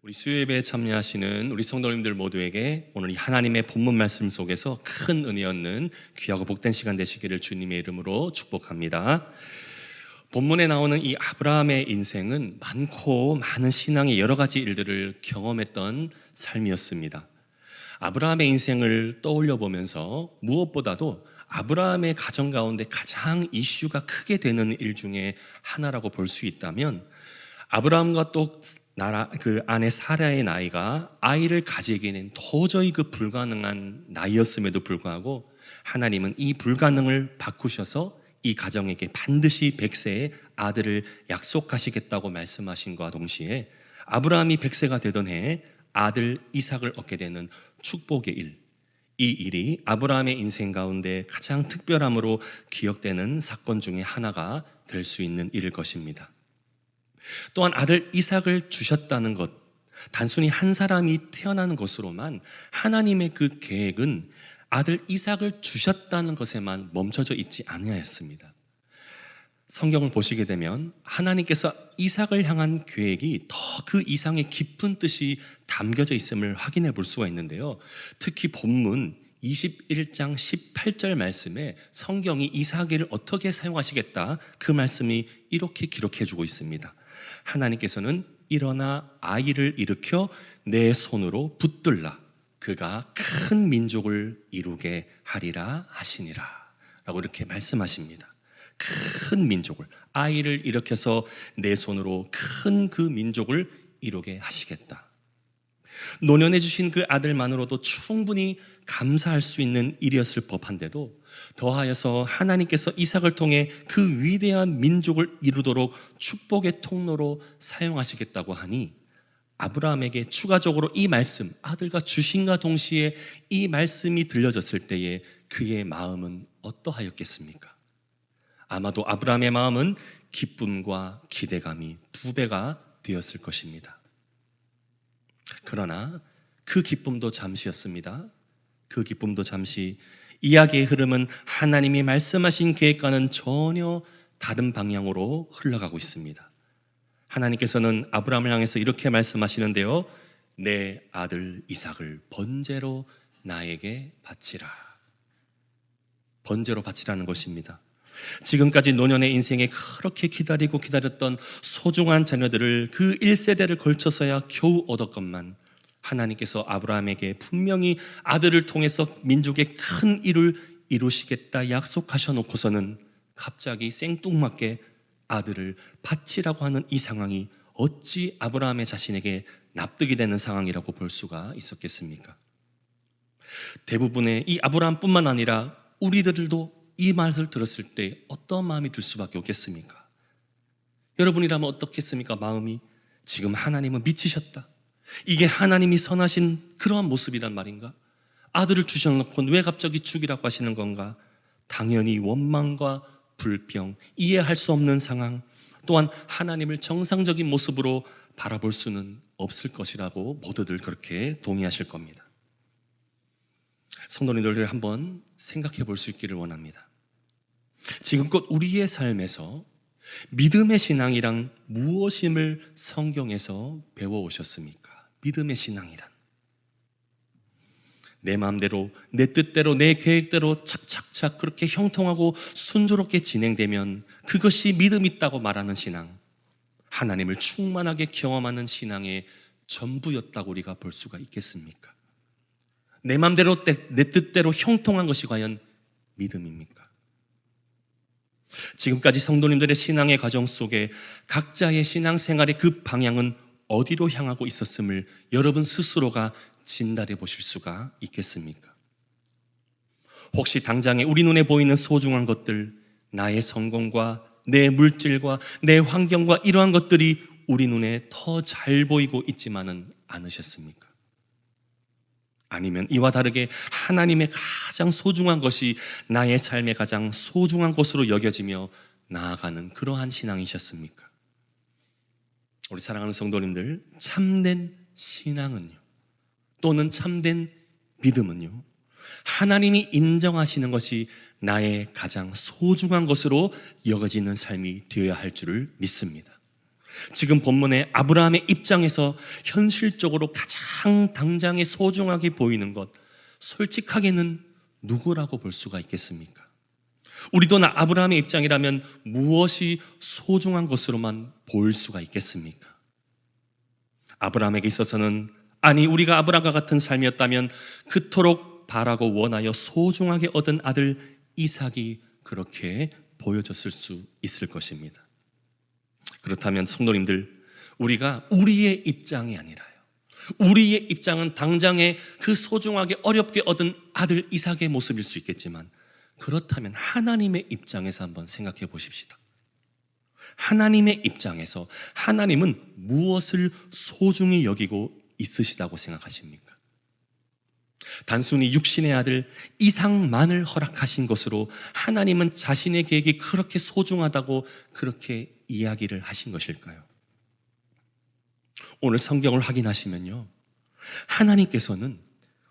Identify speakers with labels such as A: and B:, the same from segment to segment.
A: 우리 수요예배에 참여하시는 우리 성도님들 모두에게 오늘 이 하나님의 본문 말씀 속에서 큰 은혜 얻는 귀하고 복된 시간 되시기를 주님의 이름으로 축복합니다. 본문에 나오는 이 아브라함의 인생은 많고 많은 신앙의 여러 가지 일들을 경험했던 삶이었습니다. 아브라함의 인생을 떠올려 보면서 무엇보다도 아브라함의 가정 가운데 가장 이슈가 크게 되는 일 중에 하나라고 볼 수 있다면, 아브라함과 또 그 아내 사라의 나이가 아이를 가지기에는 도저히 불가능한 나이였음에도 불구하고 하나님은 이 불가능을 바꾸셔서 이 가정에게 반드시 100세의 아들을 약속하시겠다고 말씀하신과 동시에 아브라함이 100세가 되던 해에 아들 이삭을 얻게 되는 축복의 일, 이 일이 아브라함의 인생 가운데 가장 특별함으로 기억되는 사건 중에 하나가 될 수 있는 일일 것입니다. 또한 아들 이삭을 주셨다는 것, 단순히 한 사람이 태어나는 것으로만 하나님의 그 계획은 아들 이삭을 주셨다는 것에만 멈춰져 있지 아니하였습니다. 성경을 보시게 되면 하나님께서 이삭을 향한 계획이 더 그 이상의 깊은 뜻이 담겨져 있음을 확인해 볼 수가 있는데요. 특히 본문 21장 18절 말씀에 성경이 이삭을 어떻게 사용하시겠다, 그 말씀이 이렇게 기록해 주고 있습니다. 하나님께서는 일어나 아이를 일으켜 내 손으로 붙들라, 그가 큰 민족을 이루게 하리라 하시니라 라고 이렇게 말씀하십니다. 큰 민족을, 아이를 일으켜서 내 손으로 큰 그 민족을 이루게 하시겠다. 노년해 주신 그 아들만으로도 충분히 감사할 수 있는 일이었을 법한데도 더하여서 하나님께서 이삭을 통해 그 위대한 민족을 이루도록 축복의 통로로 사용하시겠다고 하니, 아브라함에게 추가적으로 이 말씀, 아들과 주신과 동시에 이 말씀이 들려졌을 때에 그의 마음은 어떠하였겠습니까? 아마도 아브라함의 마음은 기쁨과 기대감이 2배가 되었을 것입니다. 그러나 그 기쁨도 잠시였습니다. 그 기쁨도 잠시. 이야기의 흐름은 하나님이 말씀하신 계획과는 전혀 다른 방향으로 흘러가고 있습니다. 하나님께서는 아브라함을 향해서 이렇게 말씀하시는데요, 내 아들 이삭을 번제로 나에게 바치라. 번제로 바치라는 것입니다. 지금까지 노년의 인생에 그렇게 기다렸던 소중한 자녀들을 그 1세대를 걸쳐서야 겨우 얻었건만, 하나님께서 아브라함에게 분명히 아들을 통해서 민족의 큰 일을 이루시겠다 약속하셔놓고서는 갑자기 생뚱맞게 아들을 바치라고 하는 이 상황이 어찌 아브라함의 자신에게 납득이 되는 상황이라고 볼 수가 있었겠습니까? 대부분의 이 아브라함뿐만 아니라 우리들도 이 말을 들었을 때 어떤 마음이 들 수밖에 없겠습니까? 여러분이라면 어떻겠습니까? 마음이, 지금 하나님은 미치셨다, 이게 하나님이 선하신 그러한 모습이란 말인가? 아들을 주셔놓고 왜 갑자기 죽이라고 하시는 건가? 당연히 원망과 불평, 이해할 수 없는 상황, 또한 하나님을 정상적인 모습으로 바라볼 수는 없을 것이라고 모두들 그렇게 동의하실 겁니다. 성도님들, 한번 생각해 볼 수 있기를 원합니다. 지금껏 우리의 삶에서 믿음의 신앙이란 무엇임을 성경에서 배워오셨습니까? 믿음의 신앙이란 내 마음대로, 내 뜻대로, 내 계획대로 착착착 그렇게 형통하고 순조롭게 진행되면 그것이 믿음 있다고 말하는 신앙, 하나님을 충만하게 경험하는 신앙의 전부였다고 우리가 볼 수가 있겠습니까? 내 마음대로, 내 뜻대로 형통한 것이 과연 믿음입니까? 지금까지 성도님들의 신앙의 과정 속에 각자의 신앙생활의 그 방향은 어디로 향하고 있었음을 여러분 스스로가 진단해 보실 수가 있겠습니까? 혹시 당장에 우리 눈에 보이는 소중한 것들, 나의 성공과 내 물질과 내 환경과 이러한 것들이 우리 눈에 더 잘 보이고 있지만은 않으셨습니까? 아니면 이와 다르게 하나님의 가장 소중한 것이 나의 삶의 가장 소중한 것으로 여겨지며 나아가는 그러한 신앙이셨습니까? 우리 사랑하는 성도님들, 참된 신앙은요, 또는 참된 믿음은요, 하나님이 인정하시는 것이 나의 가장 소중한 것으로 여겨지는 삶이 되어야 할 줄을 믿습니다. 지금 본문의 아브라함의 입장에서 현실적으로 가장 당장에 소중하게 보이는 것, 솔직하게는 누구라고 볼 수가 있겠습니까? 우리도 아브라함의 입장이라면 무엇이 소중한 것으로만 보일 수가 있겠습니까? 아브라함에게 있어서는, 아니 우리가 아브라함과 같은 삶이었다면 그토록 바라고 원하여 소중하게 얻은 아들 이삭이 그렇게 보여졌을 수 있을 것입니다. 그렇다면 성도님들, 우리가 우리의 입장이 아니라요, 우리의 입장은 당장에 그 소중하게 어렵게 얻은 아들 이삭의 모습일 수 있겠지만, 그렇다면 하나님의 입장에서 한번 생각해 보십시다. 하나님의 입장에서 하나님은 무엇을 소중히 여기고 있으시다고 생각하십니까? 단순히 육신의 아들 이삭만을 허락하신 것으로 하나님은 자신의 계획이 그렇게 소중하다고 그렇게 이야기를 하신 것일까요? 오늘 성경을 확인하시면요, 하나님께서는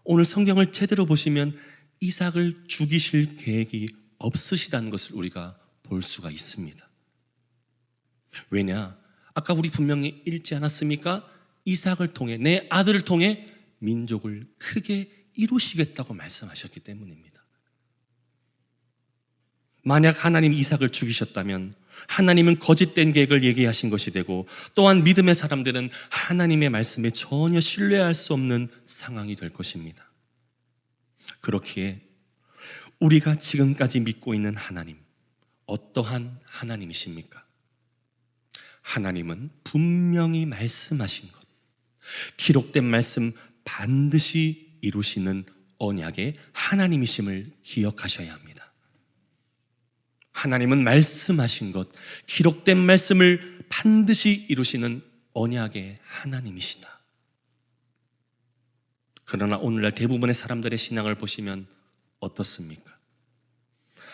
A: 오늘 성경을 제대로 보시면 이삭을 죽이실 계획이 없으시다는 것을 우리가 볼 수가 있습니다. 왜냐? 아까 우리 분명히 읽지 않았습니까? 이삭을 통해, 내 아들을 통해 민족을 크게 이루시겠다고 말씀하셨기 때문입니다. 만약 하나님이 이삭을 죽이셨다면 하나님은 거짓된 계획을 얘기하신 것이 되고, 또한 믿음의 사람들은 하나님의 말씀에 전혀 신뢰할 수 없는 상황이 될 것입니다. 그렇기에 우리가 지금까지 믿고 있는 하나님, 어떠한 하나님이십니까? 하나님은 분명히 말씀하신 것, 기록된 말씀 반드시 이루시는 언약의 하나님이심을 기억하셔야 합니다. 하나님은 말씀하신 것, 기록된 말씀을 반드시 이루시는 언약의 하나님이시다. 그러나 오늘날 대부분의 사람들의 신앙을 보시면 어떻습니까?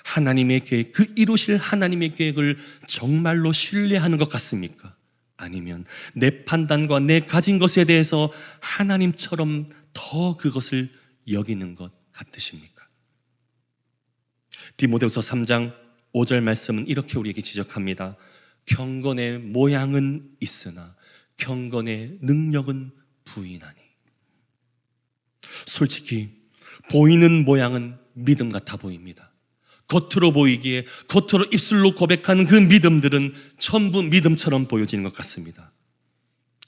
A: 하나님의 계획, 그 이루실 하나님의 계획을 정말로 신뢰하는 것 같습니까? 아니면 내 판단과 내 가진 것에 대해서 하나님처럼 더 그것을 여기는 것 같으십니까? 디모데후서 3장 5절 말씀은 이렇게 우리에게 지적합니다. 경건의 모양은 있으나 경건의 능력은 부인하니. 솔직히 보이는 모양은 믿음 같아 보입니다. 겉으로 보이기에, 겉으로 입술로 고백하는 그 믿음들은 전부 믿음처럼 보여지는 것 같습니다.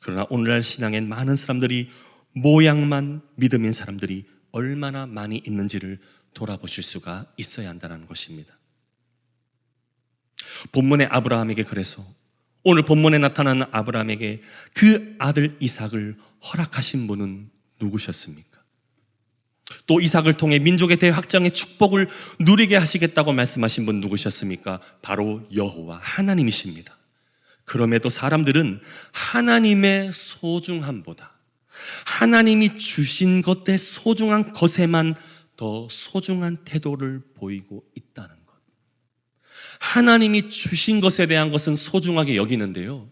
A: 그러나 오늘날 신앙엔 많은 사람들이 모양만 믿음인 사람들이 얼마나 많이 있는지를 돌아보실 수가 있어야 한다는 것입니다. 본문의 아브라함에게, 그래서 오늘 본문에 나타나는 아브라함에게 그 아들 이삭을 허락하신 분은 누구셨습니까? 또 이삭을 통해 민족의 대확장의 축복을 누리게 하시겠다고 말씀하신 분 누구셨습니까? 바로 여호와 하나님이십니다. 그럼에도 사람들은 하나님의 소중함보다 하나님이 주신 것의 소중한 것에만 더 소중한 태도를 보이고 있다는 것. 하나님이 주신 것에 대한 것은 소중하게 여기는데요,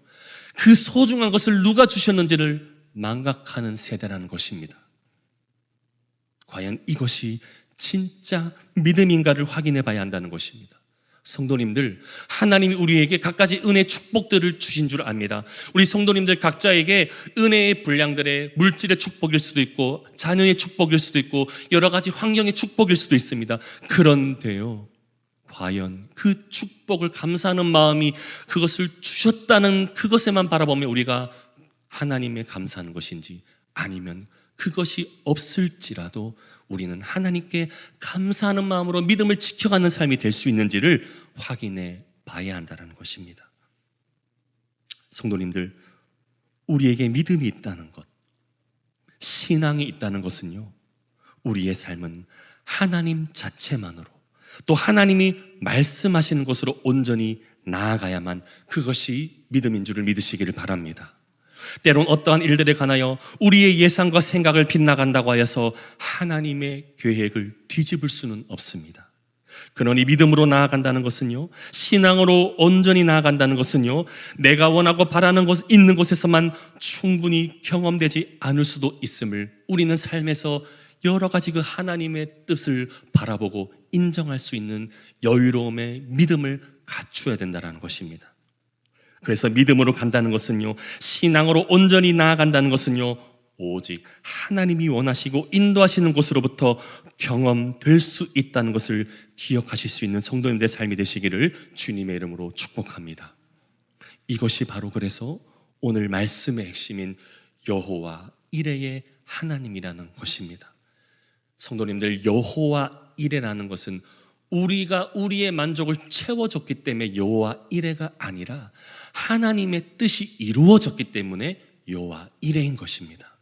A: 그 소중한 것을 누가 주셨는지를 망각하는 세대라는 것입니다. 과연 이것이 진짜 믿음인가를 확인해 봐야 한다는 것입니다. 성도님들, 하나님이 우리에게 갖가지 은혜 축복들을 주신 줄 압니다. 우리 성도님들 각자에게 은혜의 분량들의 물질의 축복일 수도 있고, 자녀의 축복일 수도 있고, 여러 가지 환경의 축복일 수도 있습니다. 그런데요, 과연 그 축복을 감사하는 마음이 그것을 주셨다는 그것에만 바라보면 우리가 하나님에 감사하는 것인지, 아니면 그것이 없을지라도 우리는 하나님께 감사하는 마음으로 믿음을 지켜가는 삶이 될 수 있는지를 확인해 봐야 한다는 것입니다. 성도님들, 우리에게 믿음이 있다는 것, 신앙이 있다는 것은요, 우리의 삶은 하나님 자체만으로, 또 하나님이 말씀하시는 것으로 온전히 나아가야만 그것이 믿음인 줄을 믿으시기를 바랍니다. 때론 어떠한 일들에 관하여 우리의 예상과 생각을 빗나간다고 하여서 하나님의 계획을 뒤집을 수는 없습니다. 그러니 믿음으로 나아간다는 것은요, 신앙으로 온전히 나아간다는 것은요, 내가 원하고 바라는 곳 있는 곳에서만 충분히 경험되지 않을 수도 있음을 우리는 삶에서 여러 가지 그 하나님의 뜻을 바라보고 인정할 수 있는 여유로움의 믿음을 갖추어야 된다는 것입니다. 그래서 믿음으로 간다는 것은요, 신앙으로 온전히 나아간다는 것은요, 오직 하나님이 원하시고 인도하시는 곳으로부터 경험될 수 있다는 것을 기억하실 수 있는 성도님들의 삶이 되시기를 주님의 이름으로 축복합니다. 이것이 바로 그래서 오늘 말씀의 핵심인 여호와 이레의 하나님이라는 것입니다. 성도님들, 여호와 이레라는 것은 우리가 우리의 만족을 채워줬기 때문에 여호와 이레가 아니라 하나님의 뜻이 이루어졌기 때문에 여호와 이레인 것입니다.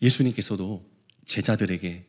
A: 예수님께서도 제자들에게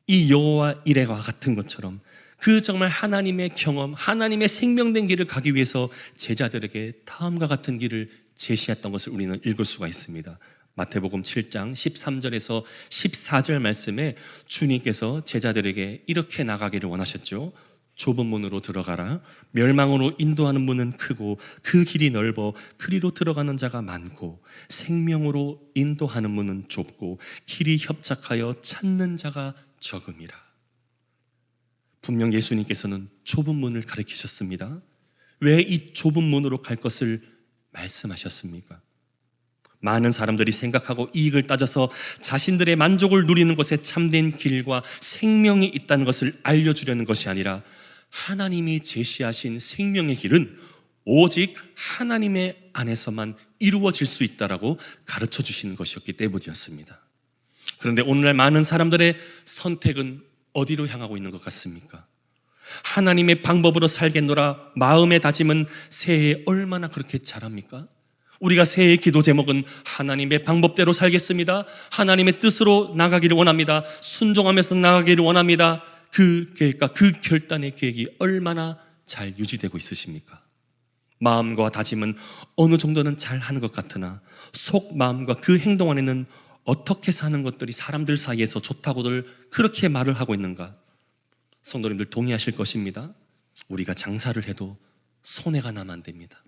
A: 이 여호와 이레와 같은 것처럼 그 정말 하나님의 경험, 하나님의 생명된 길을 가기 위해서 제자들에게 다음과 같은 길을 제시했던 것을 우리는 읽을 수가 있습니다. 마태복음 7장 13절에서 14절 말씀에 주님께서 제자들에게 이렇게 나가기를 원하셨죠. 좁은 문으로 들어가라. 멸망으로 인도하는 문은 크고 그 길이 넓어 그리로 들어가는 자가 많고 생명으로 인도하는 문은 좁고 길이 협착하여 찾는 자가 적음이라. 분명 예수님께서는 좁은 문을 가리키셨습니다. 왜 이 좁은 문으로 갈 것을 말씀하셨습니까? 많은 사람들이 생각하고 이익을 따져서 자신들의 만족을 누리는 것에 참된 길과 생명이 있다는 것을 알려주려는 것이 아니라 하나님이 제시하신 생명의 길은 오직 하나님의 안에서만 이루어질 수 있다라고 가르쳐 주시는 것이었기 때문이었습니다. 그런데 오늘날 많은 사람들의 선택은 어디로 향하고 있는 것 같습니까? 하나님의 방법으로 살겠노라 마음의 다짐은 새해에 얼마나 그렇게 잘합니까? 우리가 새해의 기도 제목은 하나님의 방법대로 살겠습니다. 하나님의 뜻으로 나가기를 원합니다. 순종하면서 나가기를 원합니다. 그 계획과 그 결단의 계획이 얼마나 잘 유지되고 있으십니까? 마음과 다짐은 어느 정도는 잘 하는 것 같으나 속마음과 그 행동 안에는 어떻게 사는 것들이 사람들 사이에서 좋다고들 그렇게 말을 하고 있는가? 성도님들 동의하실 것입니다. 우리가 장사를 해도 손해가 나면 안 됩니다.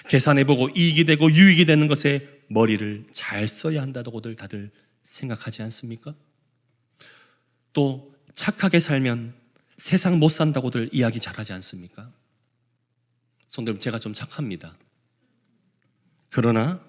A: 계산해보고 이익이 되고 유익이 되는 것에 머리를 잘 써야 한다고들 다들 생각하지 않습니까? 또 착하게 살면 세상 못 산다고들 이야기 잘하지 않습니까? 성도님, 제가 좀 착합니다. 그러나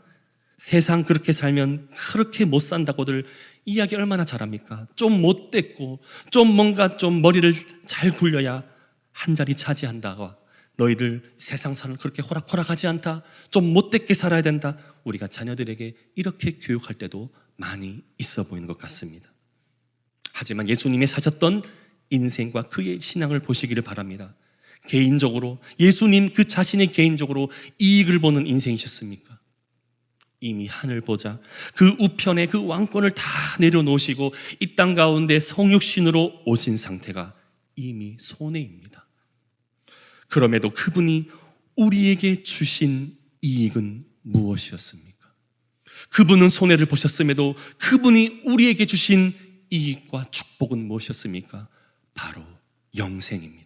A: 세상 그렇게 살면 그렇게 못 산다고들 이야기 얼마나 잘합니까? 좀 못됐고 좀 뭔가 좀 머리를 잘 굴려야 한 자리 차지한다고, 너희들 세상 사는 그렇게 호락호락하지 않다, 좀 못됐게 살아야 된다, 우리가 자녀들에게 이렇게 교육할 때도 많이 있어 보이는 것 같습니다. 하지만 예수님이 사셨던 인생과 그의 신앙을 보시기를 바랍니다. 개인적으로 예수님 그 자신의 개인적으로 이익을 보는 인생이셨습니까? 이미 하늘 보자 그 우편에 그 왕권을 다 내려놓으시고 이 땅 가운데 성육신으로 오신 상태가 이미 손해입니다. 그럼에도 그분이 우리에게 주신 이익은 무엇이었습니까? 그분은 손해를 보셨음에도 그분이 우리에게 주신 이익과 축복은 무엇이었습니까? 바로 영생입니다.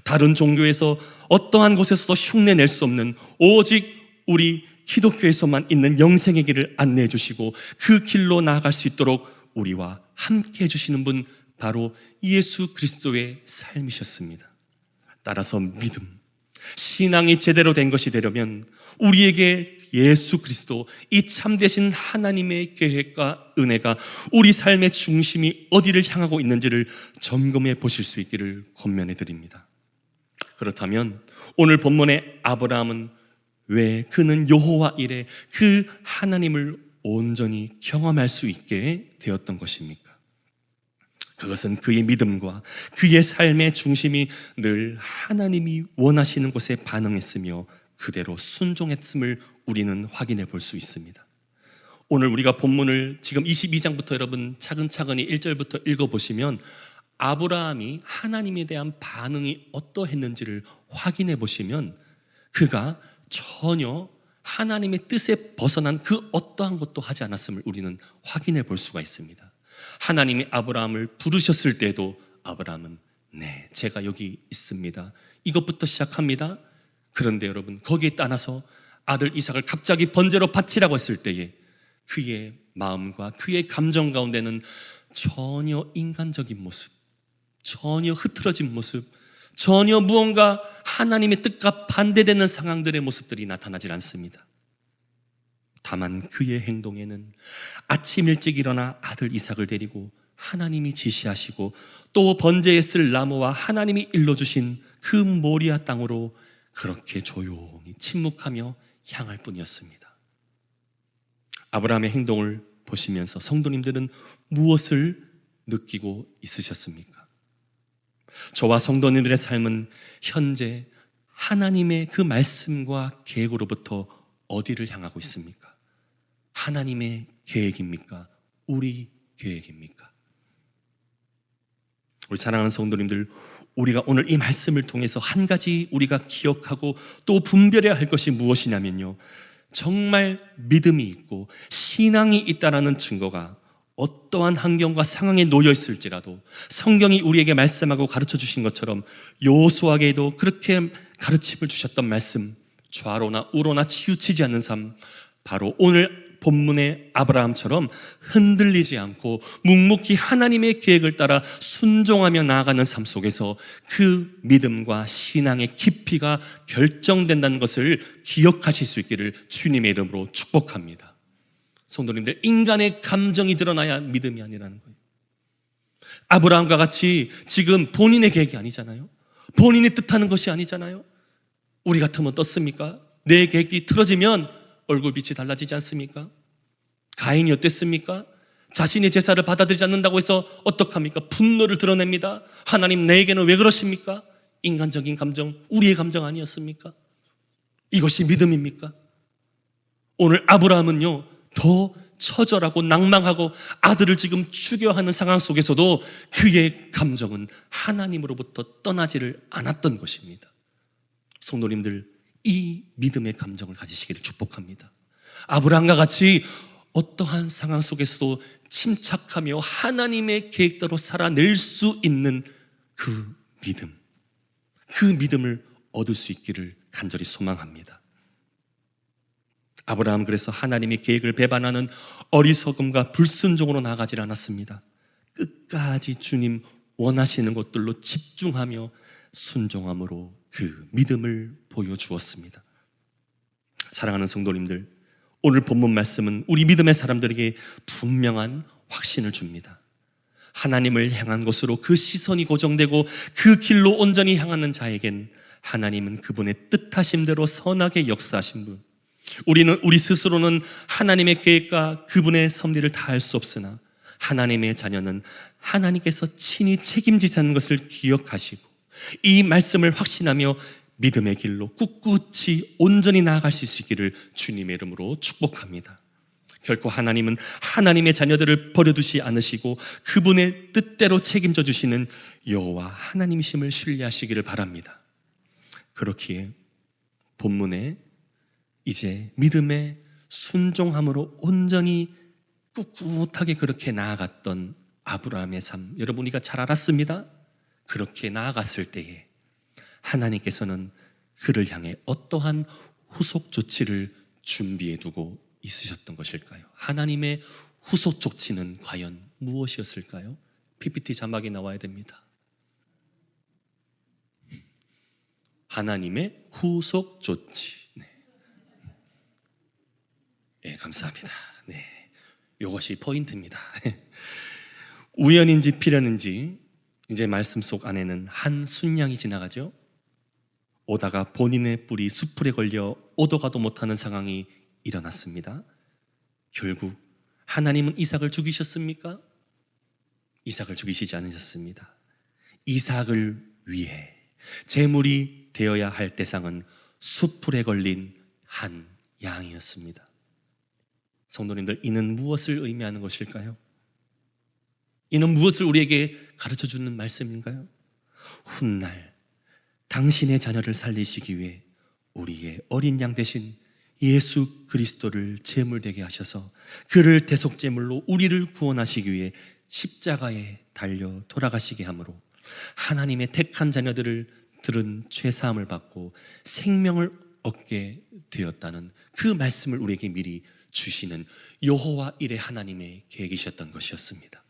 A: 다른 종교에서 어떠한 곳에서도 흉내낼 수 없는 오직 우리 기독교에서만 있는 영생의 길을 안내해 주시고 그 길로 나아갈 수 있도록 우리와 함께 해주시는 분, 바로 예수 그리스도의 삶이셨습니다. 따라서 믿음, 신앙이 제대로 된 것이 되려면 우리에게 예수 그리스도, 이 참되신 하나님의 계획과 은혜가 우리 삶의 중심이 어디를 향하고 있는지를 점검해 보실 수 있기를 권면해 드립니다. 그렇다면 오늘 본문의 아브라함은 왜 그는 여호와 이레 그 하나님을 온전히 경험할 수 있게 되었던 것입니까? 그것은 그의 믿음과 그의 삶의 중심이 늘 하나님이 원하시는 곳에 반응했으며 그대로 순종했음을 우리는 확인해 볼 수 있습니다. 오늘 우리가 본문을 지금 22장부터 여러분 차근차근히 1절부터 읽어보시면 아브라함이 하나님에 대한 반응이 어떠했는지를 확인해 보시면 그가 전혀 하나님의 뜻에 벗어난 그 어떠한 것도 하지 않았음을 우리는 확인해 볼 수가 있습니다. 하나님이 아브라함을 부르셨을 때도 아브라함은 네, 제가 여기 있습니다, 이것부터 시작합니다. 그런데 여러분, 거기에 따라서 아들 이삭을 갑자기 번제로 바치라고 했을 때에 그의 마음과 그의 감정 가운데는 전혀 인간적인 모습, 전혀 흐트러진 모습, 전혀 무언가 하나님의 뜻과 반대되는 상황들의 모습들이 나타나질 않습니다. 다만 그의 행동에는 아침 일찍 일어나 아들 이삭을 데리고 하나님이 지시하시고 또 번제에 쓸 나무와 하나님이 일러주신 그 모리아 땅으로 그렇게 조용히 침묵하며 향할 뿐이었습니다. 아브라함의 행동을 보시면서 성도님들은 무엇을 느끼고 있으셨습니까? 저와 성도님들의 삶은 현재 하나님의 그 말씀과 계획으로부터 어디를 향하고 있습니까? 하나님의 계획입니까? 우리 계획입니까? 우리 사랑하는 성도님들, 우리가 오늘 이 말씀을 통해서 한 가지 우리가 기억하고 또 분별해야 할 것이 무엇이냐면요, 정말 믿음이 있고 신앙이 있다라는 증거가 어떠한 환경과 상황에 놓여 있을지라도 성경이 우리에게 말씀하고 가르쳐 주신 것처럼 여호수아에게도 그렇게 가르침을 주셨던 말씀, 좌로나 우로나 치우치지 않는 삶, 바로 오늘 본문의 아브라함처럼 흔들리지 않고 묵묵히 하나님의 계획을 따라 순종하며 나아가는 삶 속에서 그 믿음과 신앙의 깊이가 결정된다는 것을 기억하실 수 있기를 주님의 이름으로 축복합니다. 성도님들, 인간의 감정이 드러나야 믿음이 아니라는 거예요. 아브라함과 같이 지금 본인의 계획이 아니잖아요. 본인이 뜻하는 것이 아니잖아요. 우리 같으면 어떻습니까? 내 계획이 틀어지면 얼굴빛이 달라지지 않습니까? 가인이 어땠습니까? 자신의 제사를 받아들이지 않는다고 해서 어떡합니까? 분노를 드러냅니다. 하나님, 내게는 왜 그러십니까? 인간적인 감정, 우리의 감정 아니었습니까? 이것이 믿음입니까? 오늘 아브라함은요, 더 처절하고 낭망하고 아들을 지금 죽여야 하는 상황 속에서도 그의 감정은 하나님으로부터 떠나지를 않았던 것입니다. 성도님들, 이 믿음의 감정을 가지시기를 축복합니다. 아브라함과 같이 어떠한 상황 속에서도 침착하며 하나님의 계획대로 살아낼 수 있는 그 믿음을 얻을 수 있기를 간절히 소망합니다. 아브라함은 그래서 하나님의 계획을 배반하는 어리석음과 불순종으로 나아가질 않았습니다. 끝까지 주님 원하시는 것들로 집중하며 순종함으로 그 믿음을 보여주었습니다. 사랑하는 성도님들, 오늘 본문 말씀은 우리 믿음의 사람들에게 분명한 확신을 줍니다. 하나님을 향한 것으로 그 시선이 고정되고 그 길로 온전히 향하는 자에겐 하나님은 그분의 뜻하심대로 선하게 역사하신 분, 우리는 우리 스스로는 하나님의 계획과 그분의 섭리를 다할 수 없으나 하나님의 자녀는 하나님께서 친히 책임지시는 것을 기억하시고 이 말씀을 확신하며 믿음의 길로 꿋꿋이 온전히 나아가실 수 있기를 주님의 이름으로 축복합니다. 결코 하나님은 하나님의 자녀들을 버려두지 않으시고 그분의 뜻대로 책임져 주시는 여호와 하나님이심을 신뢰하시기를 바랍니다. 그렇기에 본문에 이제 믿음의 순종함으로 온전히 꿋꿋하게 그렇게 나아갔던 아브라함의 삶, 여러분 우리가 잘 알았습니다. 그렇게 나아갔을 때에 하나님께서는 그를 향해 어떠한 후속 조치를 준비해 두고 있으셨던 것일까요? 하나님의 후속 조치는 과연 무엇이었을까요? PPT 자막이 나와야 됩니다. 하나님의 후속 조치. 네, 감사합니다. 네, 이것이 포인트입니다. 우연인지 필연인지 이제 말씀 속 안에는 한 순양이 지나가죠. 오다가 본인의 뿔이 숯불에 걸려 오도 가도 못하는 상황이 일어났습니다. 결국 하나님은 이삭을 죽이셨습니까? 이삭을 죽이시지 않으셨습니다. 이삭을 위해 제물이 되어야 할 대상은 숯불에 걸린 한 양이었습니다. 성도님들, 이는 무엇을 의미하는 것일까요? 이는 무엇을 우리에게 가르쳐주는 말씀인가요? 훗날 당신의 자녀를 살리시기 위해 우리의 어린 양 대신 예수 그리스도를 제물되게 하셔서 그를 대속제물로 우리를 구원하시기 위해 십자가에 달려 돌아가시게 하므로 하나님의 택한 자녀들을 들은 죄사함을 받고 생명을 얻게 되었다는 그 말씀을 우리에게 미리 주시는 여호와 일의 하나님의 계획이셨던 것이었습니다.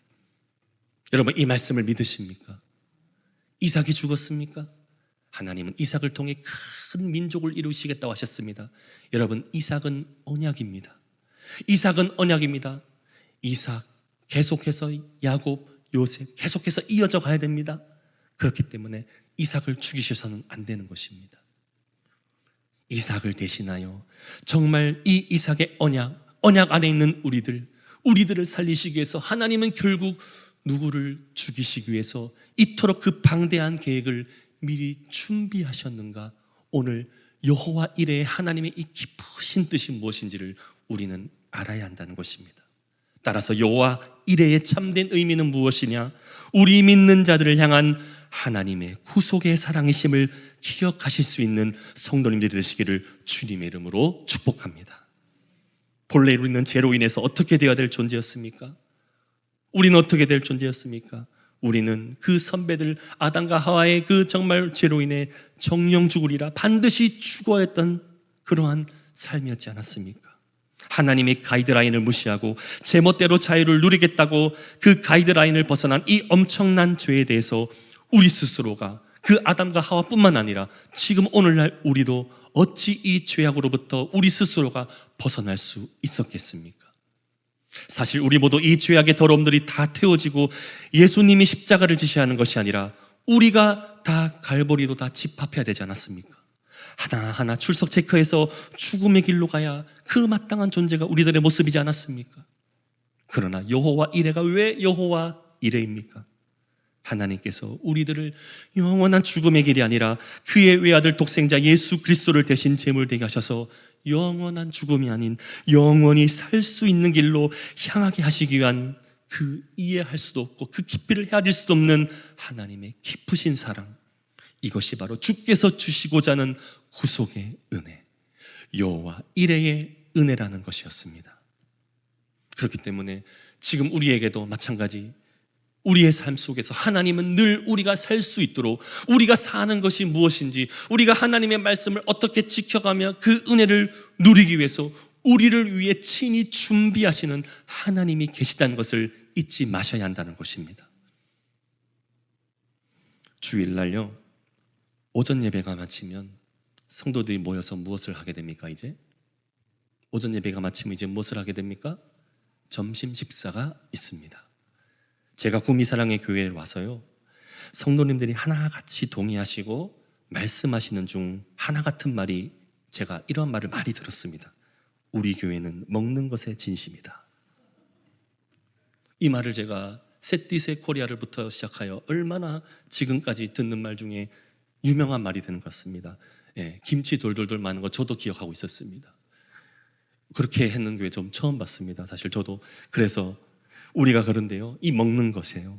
A: 여러분, 이 말씀을 믿으십니까? 이삭이 죽었습니까? 하나님은 이삭을 통해 큰 민족을 이루시겠다고 하셨습니다. 여러분, 이삭은 언약입니다. 이삭은 언약입니다. 이삭 계속해서 야곱, 요셉 계속해서 이어져 가야 됩니다. 그렇기 때문에 이삭을 죽이셔서는 안 되는 것입니다. 이삭을 대신하여 정말 이 이삭의 언약 안에 있는 우리들을 살리시기 위해서 하나님은 결국 누구를 죽이시기 위해서 이토록 그 방대한 계획을 미리 준비하셨는가? 오늘 여호와 이레의 하나님의 이 깊으신 뜻이 무엇인지를 우리는 알아야 한다는 것입니다. 따라서 여호와 이레의 참된 의미는 무엇이냐? 우리 믿는 자들을 향한 하나님의 구속의 사랑이심을 기억하실 수 있는 성도님들이 되시기를 주님의 이름으로 축복합니다. 본래 우리는 죄로 인해서 어떻게 되어야 될 존재였습니까? 우리는 어떻게 될 존재였습니까? 우리는 그 선배들 아담과 하와의 그 정말 죄로 인해 정령 죽으리라 반드시 죽어야 했던 그러한 삶이었지 않았습니까? 하나님의 가이드라인을 무시하고 제멋대로 자유를 누리겠다고 그 가이드라인을 벗어난 이 엄청난 죄에 대해서 우리 스스로가 그 아담과 하와뿐만 아니라 지금 오늘날 우리도 어찌 이 죄악으로부터 우리 스스로가 벗어날 수 있었겠습니까? 사실 우리 모두 이 죄악의 더러움들이 다 태워지고 예수님이 십자가를 지셔야 하는 것이 아니라 우리가 다 갈보리로 다 집합해야 되지 않았습니까? 하나하나 출석 체크해서 죽음의 길로 가야 그 마땅한 존재가 우리들의 모습이지 않았습니까? 그러나 여호와 이레가 왜 여호와 이레입니까? 하나님께서 우리들을 영원한 죽음의 길이 아니라 그의 외아들 독생자 예수 그리스도를 대신 제물되게 하셔서 영원한 죽음이 아닌 영원히 살 수 있는 길로 향하게 하시기 위한 그 이해할 수도 없고 그 깊이를 헤아릴 수도 없는 하나님의 깊으신 사랑, 이것이 바로 주께서 주시고자 하는 구속의 은혜, 여호와 이레의 은혜라는 것이었습니다. 그렇기 때문에 지금 우리에게도 마찬가지 우리의 삶 속에서 하나님은 늘 우리가 살 수 있도록 우리가 사는 것이 무엇인지 우리가 하나님의 말씀을 어떻게 지켜가며 그 은혜를 누리기 위해서 우리를 위해 친히 준비하시는 하나님이 계시다는 것을 잊지 마셔야 한다는 것입니다. 주일날요, 오전 예배가 마치면 성도들이 모여서 무엇을 하게 됩니까? 이제 오전 예배가 마치면 이제 무엇을 하게 됩니까? 점심 식사가 있습니다. 제가 구미사랑의 교회에 와서요, 성도님들이 하나같이 동의하시고 말씀하시는 중 하나 같은 말이, 제가 이런 말을 많이 들었습니다. 우리 교회는 먹는 것에 진심이다. 이 말을 제가 셋디세 코리아를부터 시작하여 얼마나 지금까지 듣는 말 중에 유명한 말이 되는 것 같습니다. 예, 김치 돌돌돌 마는 거 저도 기억하고 있었습니다. 그렇게 했는 교회 좀 처음 봤습니다. 사실 저도. 그래서 우리가 그런데요, 이 먹는 것이에요.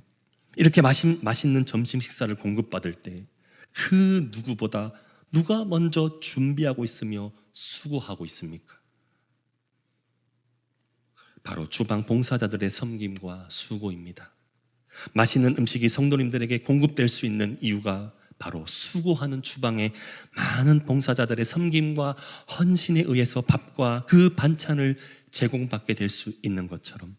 A: 이렇게 맛있는 점심 식사를 공급받을 때 그 누구보다 누가 먼저 준비하고 있으며 수고하고 있습니까? 바로 주방 봉사자들의 섬김과 수고입니다. 맛있는 음식이 성도님들에게 공급될 수 있는 이유가 바로 수고하는 주방의 많은 봉사자들의 섬김과 헌신에 의해서 밥과 그 반찬을 제공받게 될 수 있는 것처럼,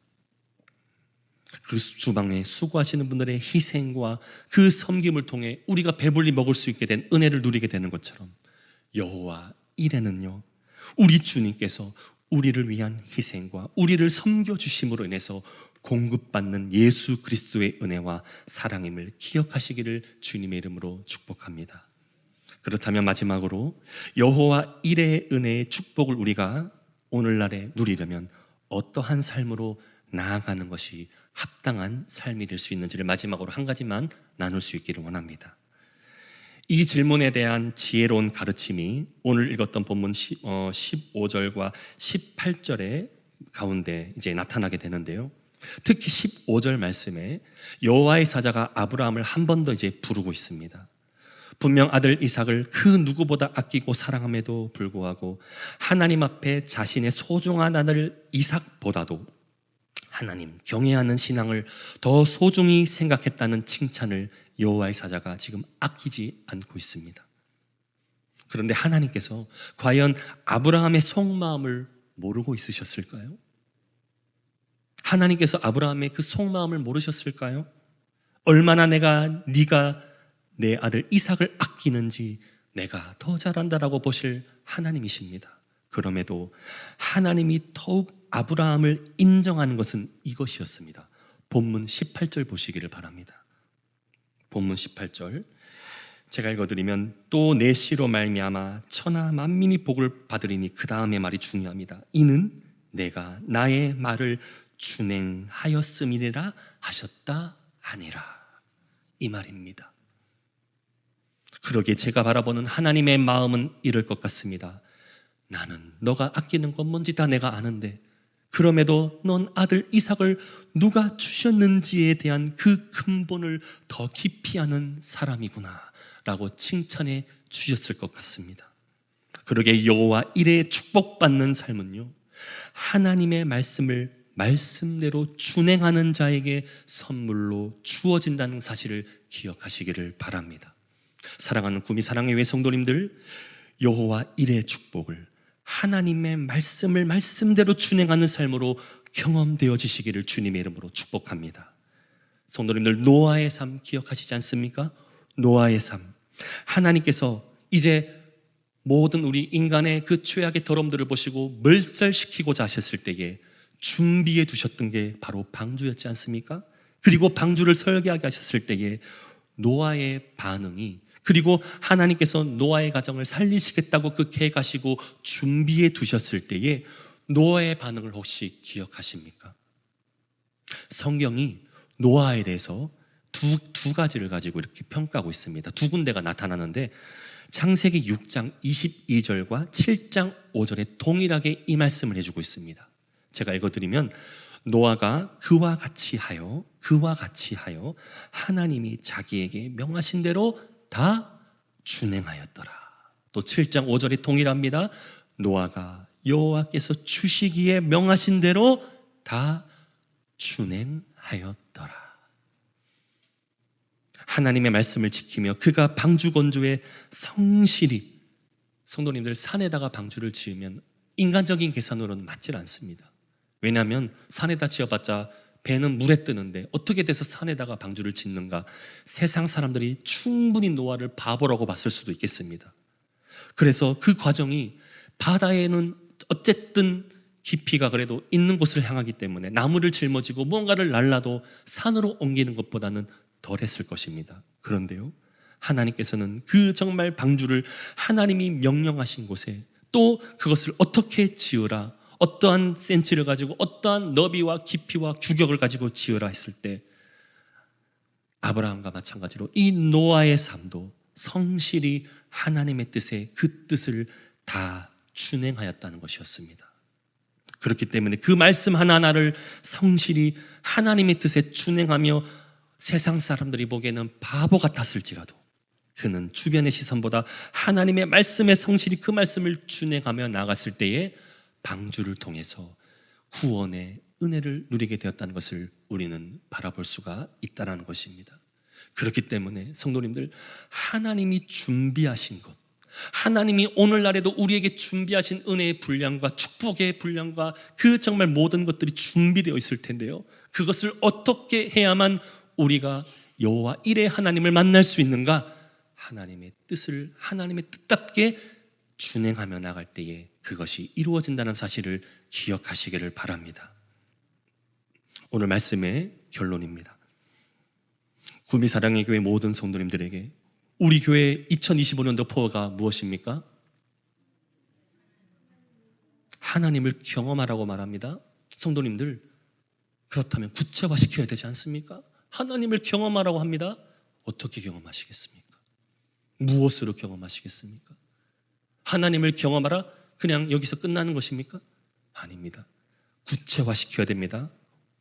A: 그 주방에 수고하시는 분들의 희생과 그 섬김을 통해 우리가 배불리 먹을 수 있게 된 은혜를 누리게 되는 것처럼, 여호와 이레는요, 우리 주님께서 우리를 위한 희생과 우리를 섬겨주심으로 인해서 공급받는 예수 그리스도의 은혜와 사랑임을 기억하시기를 주님의 이름으로 축복합니다. 그렇다면 마지막으로 여호와 이레의 은혜의 축복을 우리가 오늘날에 누리려면 어떠한 삶으로 나아가는 것이 합당한 삶이 될 수 있는지를 마지막으로 한 가지만 나눌 수 있기를 원합니다. 이 질문에 대한 지혜로운 가르침이 오늘 읽었던 본문 15절과 18절의 가운데 이제 나타나게 되는데요. 특히 15절 말씀에 여호와의 사자가 아브라함을 한 번 더 이제 부르고 있습니다. 분명 아들 이삭을 그 누구보다 아끼고 사랑함에도 불구하고 하나님 앞에 자신의 소중한 아들 이삭보다도 하나님 경외하는 신앙을 더 소중히 생각했다는 칭찬을 여호와의 사자가 지금 아끼지 않고 있습니다. 그런데 하나님께서 과연 아브라함의 속마음을 모르고 있으셨을까요? 하나님께서 아브라함의 그 속마음을 모르셨을까요? 얼마나 네가 내 아들 이삭을 아끼는지 내가 더 잘한다라고 보실 하나님이십니다. 그럼에도 하나님이 더욱 아브라함을 인정하는 것은 이것이었습니다. 본문 18절 보시기를 바랍니다. 본문 18절 제가 읽어드리면 또 내 씨로 말미암아 천하 만민이 복을 받으리니, 그 다음의 말이 중요합니다. 이는 내가 나의 말을 준행하였음이니라 하셨다 하니라, 이 말입니다. 그러기에 제가 바라보는 하나님의 마음은 이럴 것 같습니다. 나는 너가 아끼는 건 뭔지 다 내가 아는데 그럼에도 넌 아들 이삭을 누가 주셨는지에 대한 그 근본을 더 깊이 아는 사람이구나 라고 칭찬해 주셨을 것 같습니다. 그러기에 여호와 이레 축복받는 삶은요, 하나님의 말씀을 말씀대로 준행하는 자에게 선물로 주어진다는 사실을 기억하시기를 바랍니다. 사랑하는 구미 사랑의 왜 성도님들, 여호와 이레 축복을 하나님의 말씀을 말씀대로 준행하는 삶으로 경험되어지시기를 주님의 이름으로 축복합니다. 성도님들, 노아의 삶 기억하시지 않습니까? 노아의 삶, 하나님께서 이제 모든 우리 인간의 그 죄악의 더러움들을 보시고 멸살시키고자 하셨을 때에 준비해 두셨던 게 바로 방주였지 않습니까? 그리고 방주를 설계하게 하셨을 때에 노아의 반응이, 그리고 하나님께서 노아의 가정을 살리시겠다고 그 계획하시고 준비해 두셨을 때에 노아의 반응을 혹시 기억하십니까? 성경이 노아에 대해서 두 가지를 가지고 이렇게 평가하고 있습니다. 두 군데가 나타나는데 창세기 6장 22절과 7장 5절에 동일하게 이 말씀을 해주고 있습니다. 제가 읽어드리면, 노아가 그와 같이 하여 하나님이 자기에게 명하신 대로 다 준행하였더라. 또 7장 5절이 동일합니다. 노아가 여호와께서 주시기에 명하신 대로 다 준행하였더라. 하나님의 말씀을 지키며 그가 방주 건조에 성실히, 성도님들, 산에다가 방주를 지으면 인간적인 계산으로는 맞질 않습니다. 왜냐하면 산에다 지어봤자 배는 물에 뜨는데 어떻게 돼서 산에다가 방주를 짓는가? 세상 사람들이 충분히 노아를 바보라고 봤을 수도 있겠습니다. 그래서 그 과정이, 바다에는 어쨌든 깊이가 그래도 있는 곳을 향하기 때문에 나무를 짊어지고 무언가를 날라도 산으로 옮기는 것보다는 덜했을 것입니다. 그런데요, 하나님께서는 그 정말 방주를 하나님이 명령하신 곳에, 또 그것을 어떻게 지으라, 어떠한 센치를 가지고 어떠한 너비와 깊이와 규격을 가지고 지으라 했을 때, 아브라함과 마찬가지로 이 노아의 삶도 성실히 하나님의 뜻에 그 뜻을 다 준행하였다는 것이었습니다. 그렇기 때문에 그 말씀 하나하나를 성실히 하나님의 뜻에 준행하며 세상 사람들이 보기에는 바보 같았을지라도 그는 주변의 시선보다 하나님의 말씀에 성실히 그 말씀을 준행하며 나갔을 때에 방주를 통해서 구원의 은혜를 누리게 되었다는 것을 우리는 바라볼 수가 있다는 것입니다. 그렇기 때문에 성도님들, 하나님이 준비하신 것, 하나님이 오늘날에도 우리에게 준비하신 은혜의 분량과 축복의 분량과 그 정말 모든 것들이 준비되어 있을 텐데요, 그것을 어떻게 해야만 우리가 여호와 이레 하나님을 만날 수 있는가? 하나님의 뜻을 하나님의 뜻답게 준행하며 나갈 때에 그것이 이루어진다는 사실을 기억하시기를 바랍니다. 오늘 말씀의 결론입니다. 구미 사랑의 교회 모든 성도님들에게 우리 교회 2025년도 포어가 무엇입니까? 하나님을 경험하라고 말합니다. 성도님들, 그렇다면 구체화시켜야 되지 않습니까? 하나님을 경험하라고 합니다. 어떻게 경험하시겠습니까? 무엇으로 경험하시겠습니까? 하나님을 경험하라, 그냥 여기서 끝나는 것입니까? 아닙니다. 구체화시켜야 됩니다.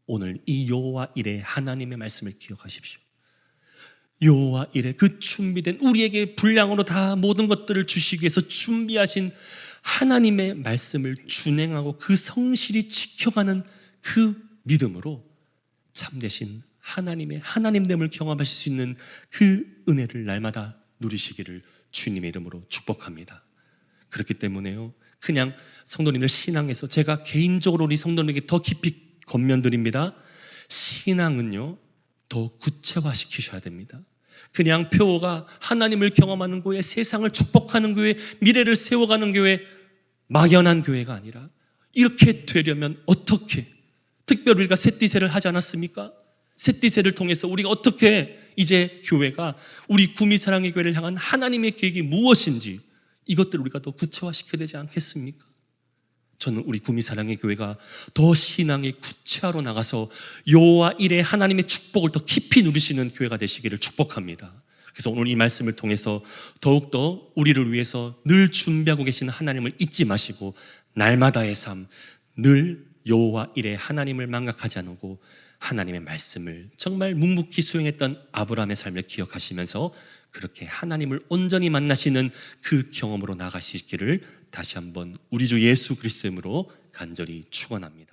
A: 오늘 이 여호와 이레 하나님의 말씀을 기억하십시오. 여호와 이레, 그 준비된, 우리에게 분량으로 다 모든 것들을 주시기 위해서 준비하신 하나님의 말씀을 준행하고 그 성실히 지켜가는 그 믿음으로 참되신 하나님의 하나님됨을 경험하실 수 있는 그 은혜를 날마다 누리시기를 주님의 이름으로 축복합니다. 그렇기 때문에요, 그냥 성도님들 신앙에서 제가 개인적으로 우리 성도님에게 더 깊이 권면드립니다. 신앙은요, 더 구체화시키셔야 됩니다. 그냥 표어가 하나님을 경험하는 교회, 세상을 축복하는 교회, 미래를 세워가는 교회, 막연한 교회가 아니라 이렇게 되려면 어떻게, 특별히 우리가 셋디세를 하지 않았습니까? 셋디세를 통해서 우리가 어떻게 이제 교회가 우리 구미사랑의 교회를 향한 하나님의 계획이 무엇인지 이것들을 우리가 더 구체화시켜야 되지 않겠습니까? 저는 우리 구미사랑의 교회가 더 신앙의 구체화로 나가서 여호와 일에 하나님의 축복을 더 깊이 누리시는 교회가 되시기를 축복합니다. 그래서 오늘 이 말씀을 통해서 더욱더 우리를 위해서 늘 준비하고 계시는 하나님을 잊지 마시고 날마다의 삶, 늘 여호와 일에 하나님을 망각하지 않고 하나님의 말씀을 정말 묵묵히 수행했던 아브라함의 삶을 기억하시면서 그렇게 하나님을 온전히 만나시는 그 경험으로 나가시기를 다시 한번 우리 주 예수 그리스도의 이름으로 간절히 축원합니다.